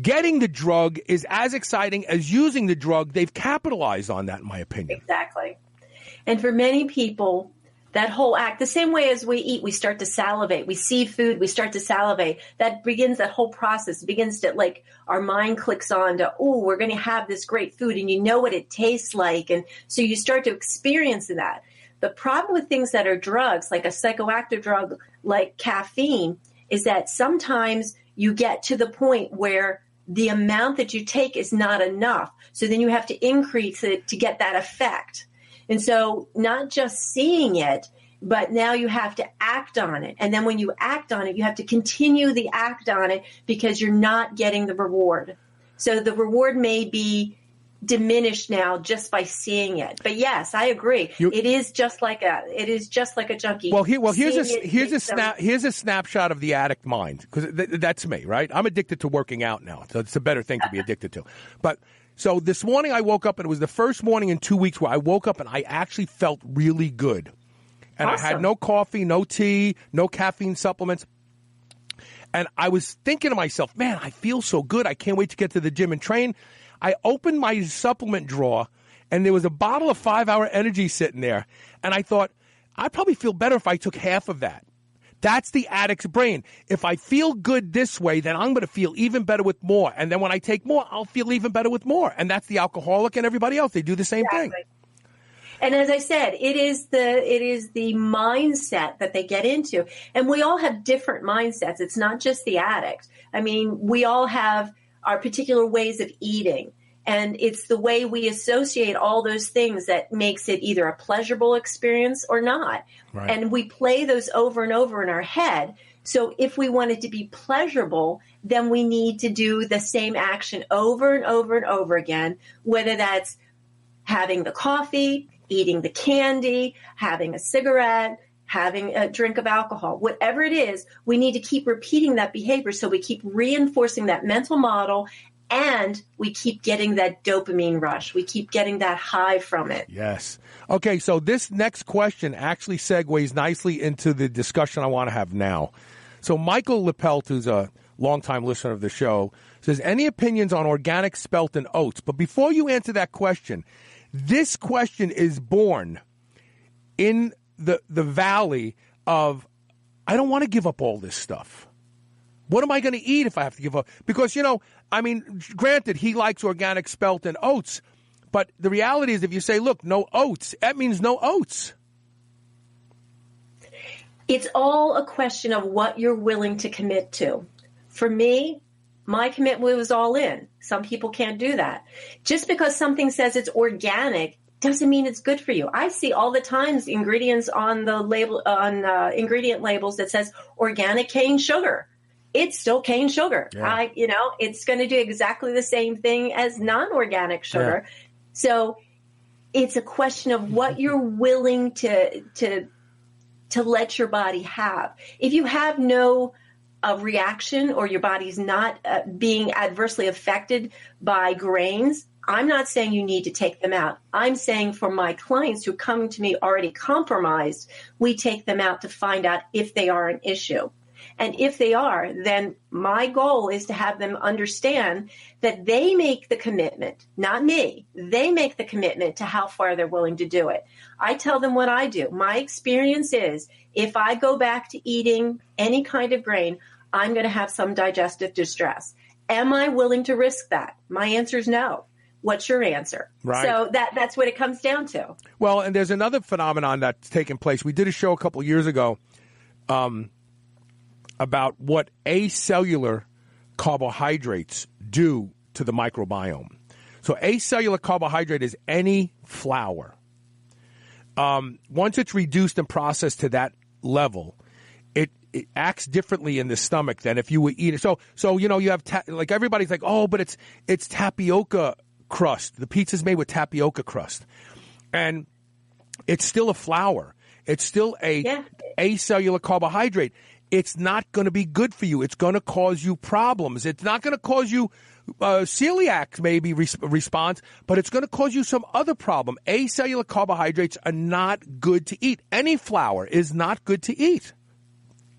getting the drug is as exciting as using the drug. They've capitalized on that, in my opinion. Exactly. And for many people, that whole act, the same way as we eat, we start to salivate. We see food, we start to salivate. That begins that whole process. It begins to, like, our mind clicks on to, oh, we're going to have this great food, and you know what it tastes like. And so you start to experience that. The problem with things that are drugs, like a psychoactive drug like caffeine, is that sometimes you get to the point where the amount that you take is not enough. So then you have to increase it to get that effect. And so not just seeing it, but now you have to act on it. And then when you act on it, you have to continue the act on it because you're not getting the reward. So the reward may be diminished now just by seeing it. But yes, I agree. It is just like a junkie. Well, here's a snapshot of the addict mind, because that's me, right? I'm addicted to working out now. So it's a better thing to be addicted to. But so this morning I woke up, and it was the first morning in 2 weeks where I woke up and I actually felt really good. And awesome. I had no coffee, no tea, no caffeine supplements. And I was thinking to myself, man, I feel so good. I can't wait to get to the gym and train. I opened my supplement drawer, and there was a bottle of 5 Hour Energy sitting there. And I thought, I'd probably feel better if I took half of that. That's the addict's brain. If I feel good this way, then I'm going to feel even better with more. And then when I take more, I'll feel even better with more. And that's the alcoholic and everybody else. They do the same thing. And as I said, it is the mindset that they get into. And we all have different mindsets. It's not just the addict. I mean, we all have our particular ways of eating. And it's the way we associate all those things that makes it either a pleasurable experience or not. Right. And we play those over and over in our head. So if we want it to be pleasurable, then we need to do the same action over and over and over again, whether that's having the coffee, eating the candy, having a cigarette, having a drink of alcohol, whatever it is, we need to keep repeating that behavior so we keep reinforcing that mental model and we keep getting that dopamine rush. We keep getting that high from it. Yes. Okay, so this next question actually segues nicely into the discussion I want to have now. So Michael Lepelt, who's a longtime listener of the show, says, any opinions on organic spelt and oats? But before you answer that question, this question is born in the valley of, I don't want to give up all this stuff. What am I going to eat if I have to give up? Because, granted, he likes organic spelt and oats, but the reality is if you say, look, no oats, that means no oats. It's all a question of what you're willing to commit to. For me, my commitment was all in. Some people can't do that. Just because something says it's organic doesn't mean it's good for you. I see all the times ingredients on the label, ingredient labels that says organic cane sugar. It's still cane sugar. Yeah. It's going to do exactly the same thing as non-organic sugar. Yeah. So it's a question of what you're willing to let your body have. If you have no reaction or your body's not being adversely affected by grains, I'm not saying you need to take them out. I'm saying for my clients who come to me already compromised, we take them out to find out if they are an issue. And if they are, then my goal is to have them understand that they make the commitment, not me. They make the commitment to how far they're willing to do it. I tell them what I do. My experience is if I go back to eating any kind of grain, I'm going to have some digestive distress. Am I willing to risk that? My answer is no. What's your answer? Right. So that's what it comes down to. Well, and there's another phenomenon that's taken place. We did a show a couple of years ago about what acellular carbohydrates do to the microbiome. So acellular carbohydrate is any flour. Once it's reduced and processed to that level, it acts differently in the stomach than if you would eat it. So you have like everybody's like, oh, but it's tapioca crust. The pizza's made with tapioca crust, and it's still a flour. It's still a acellular carbohydrate. It's not going to be good for you. It's going to cause you problems. It's not going to cause you celiac maybe response, but it's going to cause you some other problem. Acellular carbohydrates are not good to eat. Any flour is not good to eat.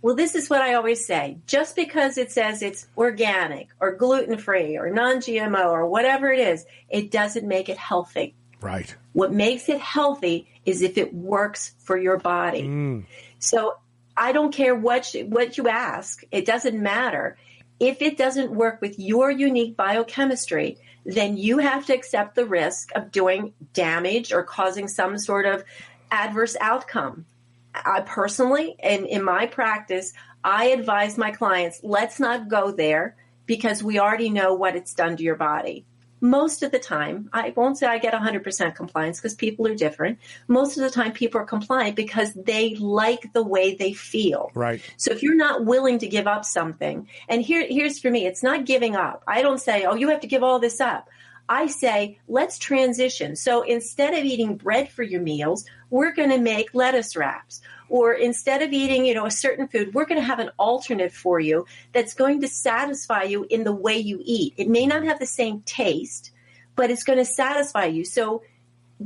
Well, this is what I always say. Just because it says it's organic or gluten-free or non-GMO or whatever it is, it doesn't make it healthy. Right. What makes it healthy is if it works for your body. So I don't care what you ask. It doesn't matter. If it doesn't work with your unique biochemistry, then you have to accept the risk of doing damage or causing some sort of adverse outcome. I personally, and in my practice, I advise my clients, let's not go there because we already know what it's done to your body. Most of the time, I won't say I get 100% compliance because people are different. Most of the time, people are compliant because they like the way they feel. Right. So if you're not willing to give up something, and here's for me, it's not giving up. I don't say, oh, you have to give all this up. I say, let's transition. So instead of eating bread for your meals, we're going to make lettuce wraps. Or instead of eating, a certain food, we're going to have an alternate for you that's going to satisfy you in the way you eat. It may not have the same taste, but it's going to satisfy you. So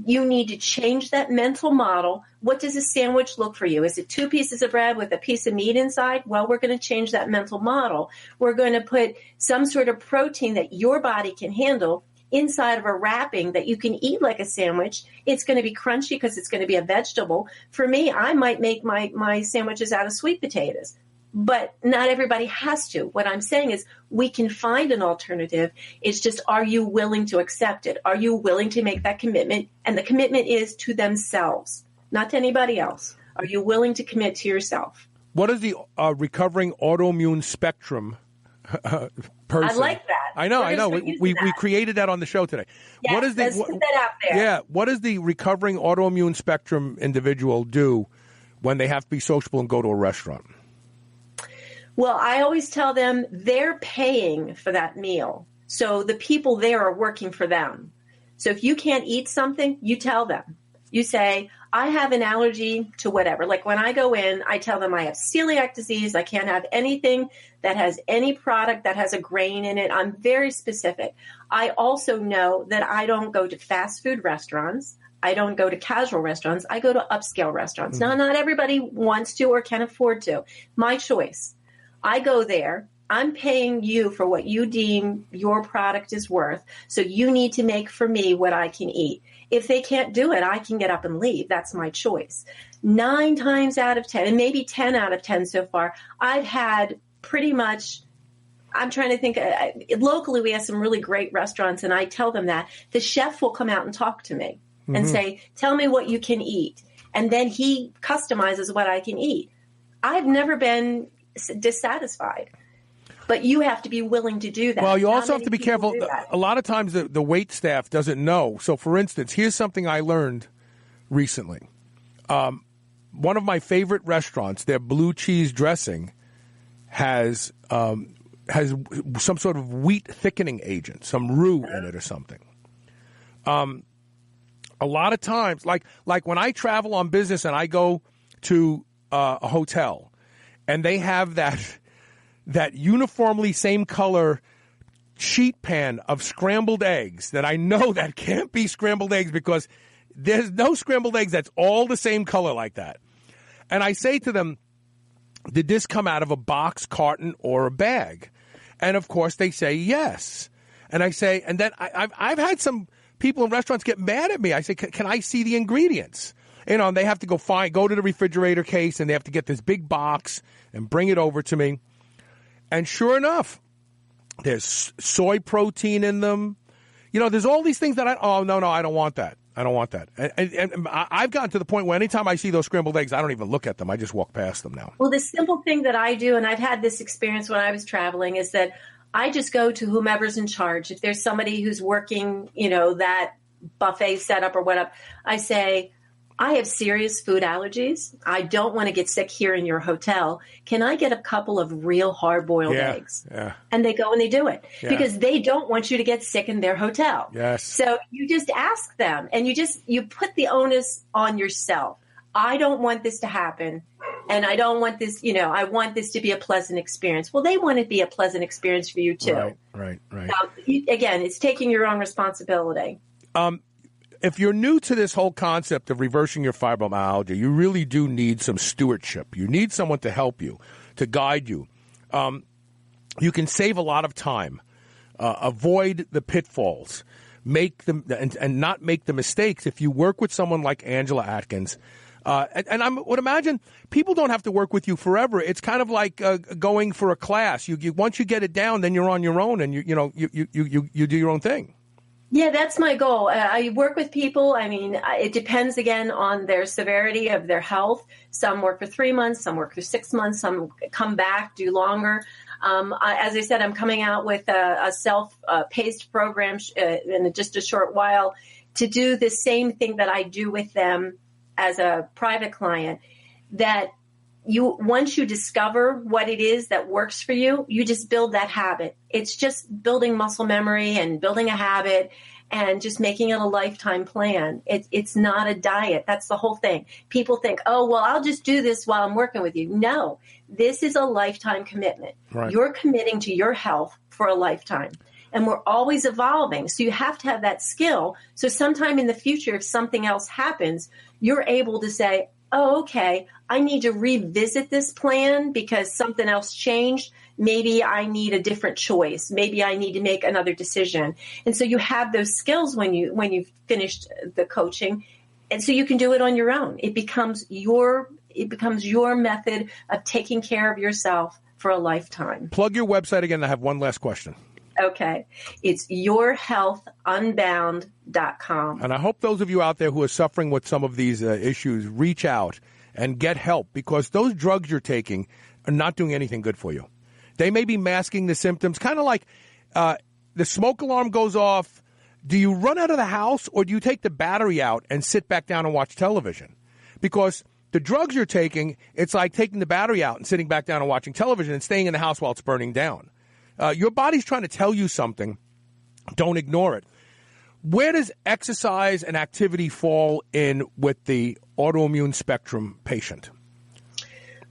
you need to change that mental model. What does a sandwich look for you? Is it 2 pieces of bread with a piece of meat inside? Well, we're going to change that mental model. We're going to put some sort of protein that your body can handle inside of a wrapping that you can eat like a sandwich. It's going to be crunchy because it's going to be a vegetable. For me, I might make my sandwiches out of sweet potatoes, but not everybody has to. What I'm saying is we can find an alternative. It's just, are you willing to accept it? Are you willing to make that commitment? And the commitment is to themselves, not to anybody else. Are you willing to commit to yourself? What is the recovering autoimmune spectrum person? I like that. I know. We created that on the show today. Yes, let's put that out there. Yeah. What does the recovering autoimmune spectrum individual do when they have to be sociable and go to a restaurant? Well, I always tell them they're paying for that meal. So the people there are working for them. So if you can't eat something, you tell them. You say, I have an allergy to whatever. Like when I go in, I tell them I have celiac disease. I can't have anything that has any product that has a grain in it. I'm very specific. I also know that I don't go to fast food restaurants. I don't go to casual restaurants. I go to upscale restaurants. Now, not everybody wants to or can afford to. My choice. I go there. I'm paying you for what you deem your product is worth. So you need to make for me what I can eat. If they can't do it, I can get up and leave. That's my choice. 9 times out of 10, and maybe 10 out of 10 so far, I've had pretty much, I'm trying to think, locally we have some really great restaurants, and I tell them that. The chef will come out and talk to me and say, tell me what you can eat. And then he customizes what I can eat. I've never been dissatisfied. But you have to be willing to do that. Well, you also have to be careful. A lot of times the wait staff doesn't know. So, for instance, here's something I learned recently. One of my favorite restaurants, their blue cheese dressing has some sort of wheat thickening agent, some roux in it or something. A lot of times, like when I travel on business and I go to a hotel and they have that uniformly same color sheet pan of scrambled eggs that I know that can't be scrambled eggs because there's no scrambled eggs that's all the same color like that. And I say to them, did this come out of a box, carton, or a bag? And of course they say yes. And I say, and then I've had some people in restaurants get mad at me. I say, can I see the ingredients? You know, and they have to go to the refrigerator case and they have to get this big box and bring it over to me. And sure enough, there's soy protein in them. You know, there's all these things that I don't want that. I don't want that. And I've gotten to the point where anytime I see those scrambled eggs, I don't even look at them. I just walk past them now. Well, the simple thing that I do, and I've had this experience when I was traveling, is that I just go to whomever's in charge. If there's somebody who's working, you know, that buffet setup or whatever, I say, I have serious food allergies. I don't want to get sick here in your hotel. Can I get a couple of real hard-boiled eggs? Yeah. And they go and they do it because they don't want you to get sick in their hotel. Yes. So you just ask them and you put the onus on yourself. I don't want this to happen. And I don't want this, you know, I want this to be a pleasant experience. Well, they want it to be a pleasant experience for you too. Right. Again, it's taking your own responsibility. If you're new to this whole concept of reversing your fibromyalgia, you really do need some stewardship. You need someone to help you, to guide you. You can save a lot of time, avoid the pitfalls, make them and not make the mistakes if you work with someone like Angela Atkins. And I would imagine people don't have to work with you forever. It's kind of like going for a class. You once you get it down, then you're on your own, and you do your own thing. Yeah, that's my goal. I work with people. I mean, it depends, again, on their severity of their health. Some work for 3 months, some work for 6 months, some come back, do longer. As I said, I'm coming out with a self-paced program in just a short while to do the same thing that I do with them as a private client, that once you discover what it is that works for you, you just build that habit. It's just building muscle memory and building a habit and just making it a lifetime plan. It's not a diet. That's the whole thing. People think, oh, well, I'll just do this while I'm working with you. No, this is a lifetime commitment. Right. You're committing to your health for a lifetime. And we're always evolving. So you have to have that skill. So sometime in the future, if something else happens, you're able to say, oh, okay, I need to revisit this plan because something else changed. Maybe I need a different choice. Maybe I need to make another decision. And so you have those skills when you've finished the coaching. And so you can do it on your own. It becomes your method of taking care of yourself for a lifetime. Plug your website again. I have one last question. Okay. It's yourhealthunbound.com. And I hope those of you out there who are suffering with some of these issues reach out and get help, because those drugs you're taking are not doing anything good for you. They may be masking the symptoms, kind of like the smoke alarm goes off. Do you run out of the house, or do you take the battery out and sit back down and watch television? Because the drugs you're taking, it's like taking the battery out and sitting back down and watching television and staying in the house while it's burning down. Your body's trying to tell you something. Don't ignore it. Where does exercise and activity fall in with the autoimmune spectrum patient?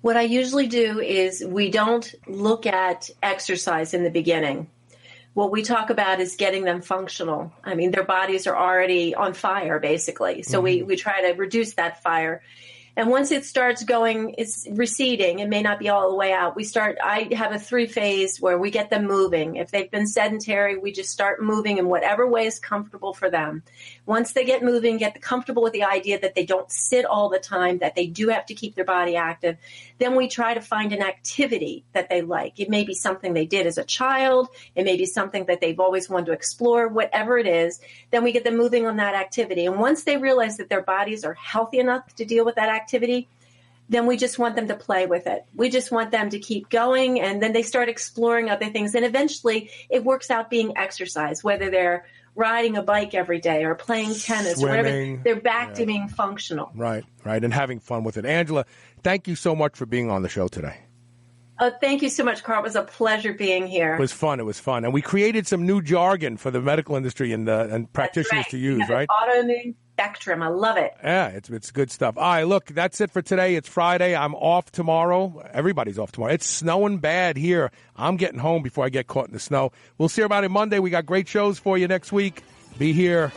What I usually do is we don't look at exercise in the beginning. What we talk about is getting them functional. I mean, their bodies are already on fire, basically. So we try to reduce that fire. And once it starts going, it's receding. It may not be all the way out. I have a 3-phase where we get them moving. If they've been sedentary, we just start moving in whatever way is comfortable for them. Once they get moving, get comfortable with the idea that they don't sit all the time, that they do have to keep their body active, then we try to find an activity that they like. It may be something they did as a child. It may be something that they've always wanted to explore, whatever it is. Then we get them moving on that activity. And once they realize that their bodies are healthy enough to deal with that activity, then we just want them to play with it. We just want them to keep going, and then they start exploring other things. And eventually it works out being exercise, whether they're riding a bike every day or playing tennis, swimming, or whatever. They're back to being functional. Right, and having fun with it. Angela, thank you so much for being on the show today. Thank you so much, Carl. It was a pleasure being here. It was fun. And we created some new jargon for the medical industry and practitioners to use, right? Autoimmune Spectrum. I love it. Yeah, it's good stuff. All right, look, that's it for today. It's Friday. I'm off tomorrow. Everybody's off tomorrow. It's snowing bad here. I'm getting home before I get caught in the snow. We'll see you about it Monday. We got great shows for you next week. Be here.